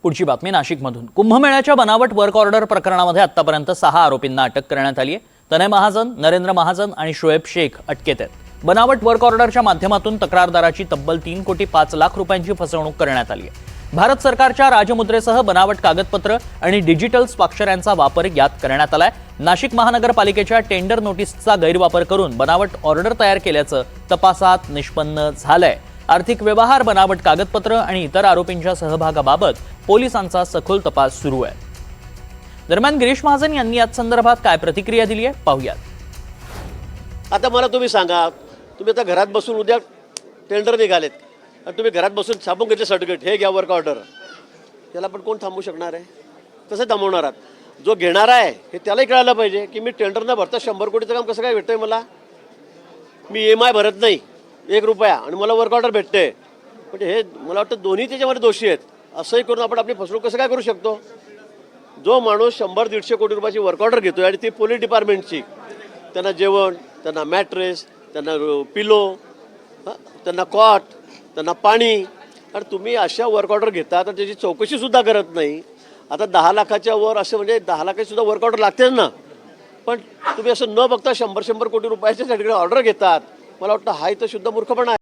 पुढची बातमी नाशिकमधून। कुंभमेळ्याच्या बनावट वर्क ऑर्डर प्रकरणामध्ये आतापर्यंत 6 आरोपींना अटक करण्यात आली आहे। तनय महाजन, नरेंद्र महाजन आणि शोएब शेख अटकेत आहेत। बनावट वर्क ऑर्डरच्या माध्यमातून तक्रारदाराची तब्बल 3,05,00,000 रुपयांची फसवणूक करण्यात आली आहे। भारत सरकारच्या राजमुद्रेसह बनावट कागदपत्र आणि डिजिटल स्वाक्षऱ्यांचा वापर यात करण्यात आलाय। नाशिक महानगरपालिकेच्या टेंडर नोटीसचा गैरवापर करून बनावट ऑर्डर तयार केल्याचं तपासात निष्पन्न झालंय। आर्थिक व्यवहार, बनावट कागदपत्र आणि इतर आरोपींच्या सहभागाबाबत पोलिसांचा सखोल तपास सुरू आहे। दरम्यान गिरीश महाजन यांनी या संदर्भात काय प्रतिक्रिया दिली आहे पाहूयात। आता मला तुम्ही सांगा, तुम्ही आता घरात बसून उद्या टेंडर निघालेत आणि तुम्ही घरात बसून छापून घेतले सर्टिफिकेट, हे घ्या वर्क ऑर्डर, त्याला पण कोण थांबवू शकणार आहे? कसं थांबवणार आहात? जो घेणारा आहे हे त्यालाही कळायला पाहिजे की मी टेंडर न भरता 100 कोटीचं काम कसं काय भेटतंय मला। मी EMI भरत नाही 1 रुपया आणि मला वर्क ऑर्डर भेटते, म्हणजे हे मला वाटतं दोन्ही त्याच्यामध्ये दोषी आहेत। असंही करून आपण आपली फसवणूक कसं काय करू शकतो? जो माणूस 100-150 कोटी रुपयाची वर्क ऑर्डर घेतोय आणि ती पोलीस डिपार्टमेंटची, त्यांना जेवण, त्यांना मॅट्रेस, त्यांना पिलो, त्यांना कॉट, त्यांना पाणी, आणि तुम्ही अशा वर्क ऑर्डर घेता तर त्याची चौकशीसुद्धा करत नाही। आता 10 लाखाच्या वर असं, म्हणजे 10 लाखाची वर्क ऑर्डर लागतेच ना, पण तुम्ही असं न बघता 100-100 कोटी रुपयाच्या ऑर्डर घेतात। मला वाटतं हा इथं शुद्ध मूर्खपणा आहे।